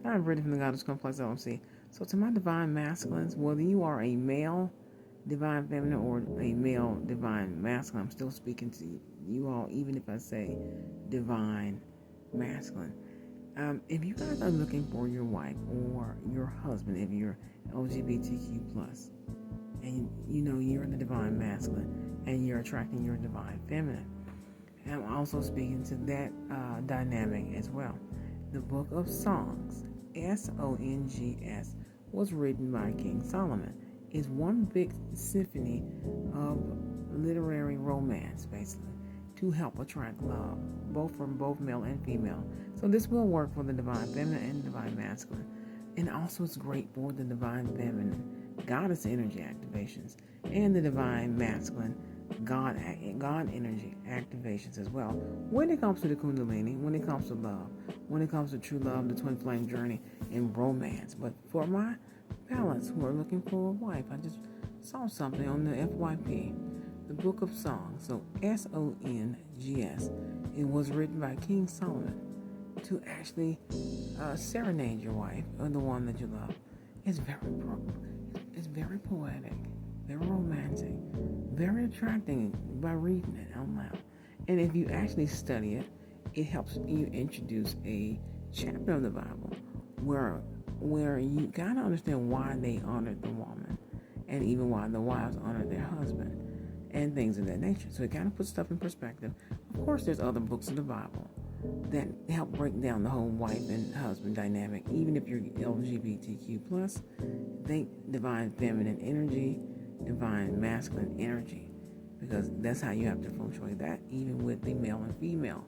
Hi, I'm Brittany from the Goddess Complex LLC. So, to my divine masculines, whether you are a male divine feminine or a male divine masculine, I'm still speaking to you all, even if I say divine masculine. If you guys are looking for your wife or your husband, if you're LGBTQ plus, and you know you're the divine masculine and you're attracting your divine feminine, and I'm also speaking to that dynamic as well. The Book of Songs, Songs, was written by King Solomon. It's one big symphony of literary romance, basically, to help attract love, both from both male and female. So this will work for the divine feminine and divine masculine. And also it's great for the divine feminine goddess energy activations and the divine masculine God energy activations as well. When it comes to the Kundalini, when it comes to love, when it comes to true love, the twin flame journey, and romance. But for my balance who are looking for a wife, I just saw something on the FYP, the Book of Songs. So Songs. It was written by King Solomon to actually serenade your wife or the one that you love. It's very poetic, very romantic, very attracting by reading it out loud. And if you actually study it, it helps you introduce a chapter of the Bible where you kind of understand why they honored the woman and even why the wives honored their husband and things of that nature. So it kind of puts stuff in perspective. Of course, there's other books of the Bible that help break down the whole wife and husband dynamic. Even if you're LGBTQ plus, think divine feminine energy, divine masculine energy, because that's how you have to feng shui that, even with the male and female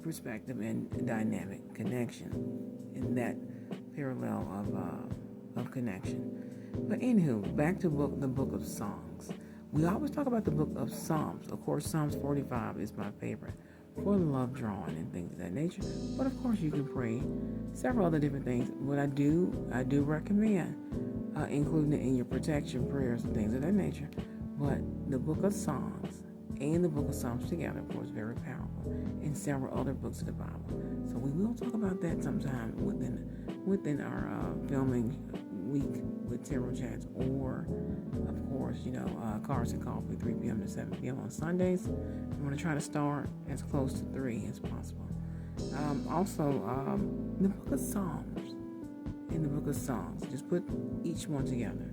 perspective and dynamic connection in that parallel of connection. But anywho, back to the Book of Songs. We always talk about the Book of Psalms. Of course, Psalms 45 is my favorite for love drawing and things of that nature. But of course, you can pray several other different things. What I do recommend including it in your protection prayers and things of that nature. But the Book of Songs and the Book of Psalms together, of course, very powerful, and several other books of the Bible. So we will talk about that sometime within our filming week with Tarot Chats, or of course, Cards and Coffee, 3 p.m. to 7 p.m. on Sundays. I'm going to try to start as close to 3 as possible. Also, the Book of Psalms and the Book of Songs. Just put each one together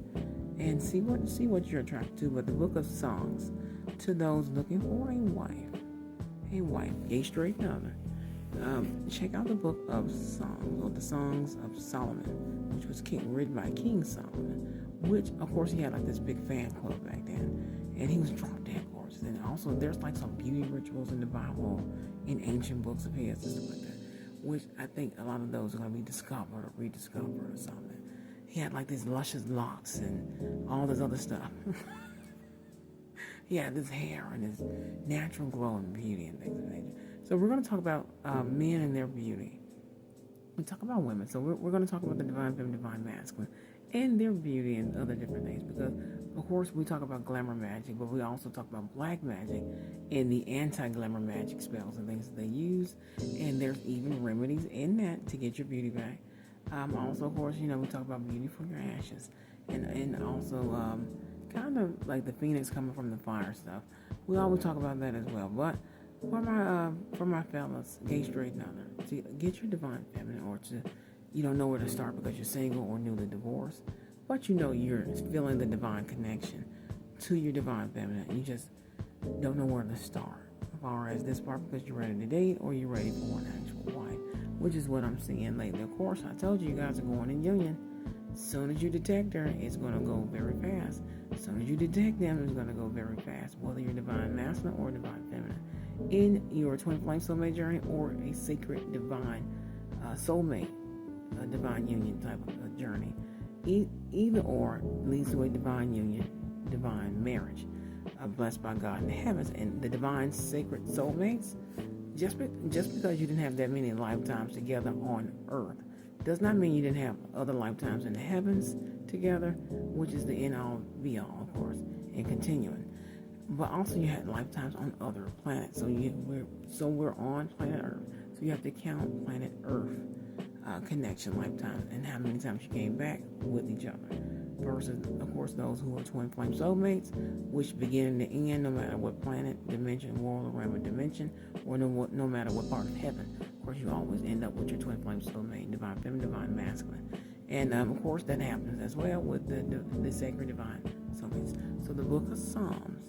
and see what you're attracted to. But the Book of Songs, to those looking for a wife, gay, straight, and other. Check out the Book of Songs, or the Songs of Solomon, which was written by King Solomon, which, of course, he had like this big fan club back then, and he was drop dead gorgeous. And also, there's like some beauty rituals in the Bible, in ancient books of his, and stuff like that, which I think a lot of those are going to be discovered or rediscovered or something. He had like these luscious locks and all this other stuff. He had this hair and his natural glow and beauty and things of that nature. So we're going to talk about men and their beauty. We talk about women. So we're going to talk about the divine feminine, divine masculine, and their beauty and other different things. Because, of course, we talk about glamour magic, but we also talk about black magic and the anti-glamour magic spells and things that they use. And there's even remedies in that to get your beauty back. Also, of course, we talk about beauty for your ashes. And also kind of like the phoenix coming from the fire stuff. We always talk about that as well. But for my fellas, gay, straight, and other, to get your divine feminine, or to you don't know where to start because you're single or newly divorced, but you're feeling the divine connection to your divine feminine, and you just don't know where to start as far as this part, because you're ready to date or you're ready for an actual wife, which is what I'm seeing lately. Of course, I told you guys are going in union. As soon as you detect her, it's going to go very fast. As soon as you detect them, it's going to go very fast, whether you're divine masculine or divine feminine, in your twin flame soulmate journey, or a sacred divine soulmate, a divine union type of a journey. Either or leads to a divine union, divine marriage, blessed by God in the heavens. And the divine sacred soulmates, just because you didn't have that many lifetimes together on earth, does not mean you didn't have other lifetimes in the heavens together, which is the end all be all, of course, and continuing. But also you had lifetimes on other planets. So we're on planet Earth. So you have to count planet Earth connection, lifetime, and how many times you came back with each other. Versus, of course, those who are twin flame soulmates, which begin and end no matter what planet, dimension, world, or realm of dimension, or no matter what part of heaven. Of course, you always end up with your twin flame soulmate, divine feminine, divine masculine. And, of course, that happens as well with the sacred divine soulmates. So the book of Psalms,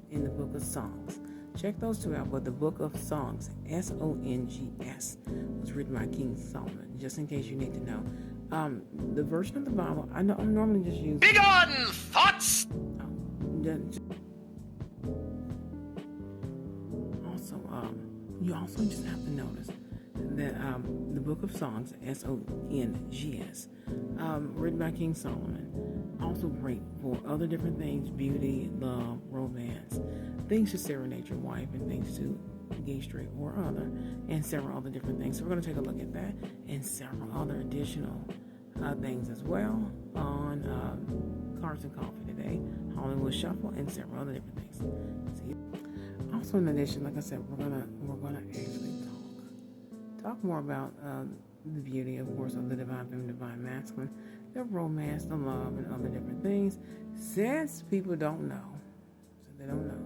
in the book of Songs, check those two out. But the book of Songs, Songs, was written by King Solomon, just in case you need to know. The version of the Bible, I normally just use... Big on thoughts! You also just have to notice that the book of Songs, Songs, written by King Solomon, also great for other different things: beauty, love, romance, things to serenade your wife, and things to gay, straight, or other, and several other different things. So we're going to take a look at that and several other additional things as well on Cards and Coffee today, Hollywood Shuffle, and several other different things. See? Also, in addition, like I said, we're gonna actually talk more about the beauty, of course, of the divine feminine, divine masculine, the romance, the love, and other different things. Since people don't know, they don't know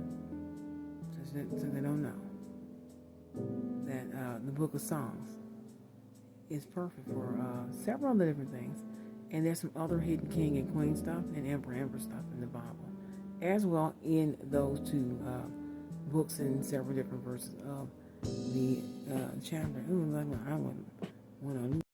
that the book of Songs is perfect for several other different things. And there's some other hidden king and queen stuff and emperor stuff in the Bible, as well in those two books and several different verses of the chapter. I wouldn't want to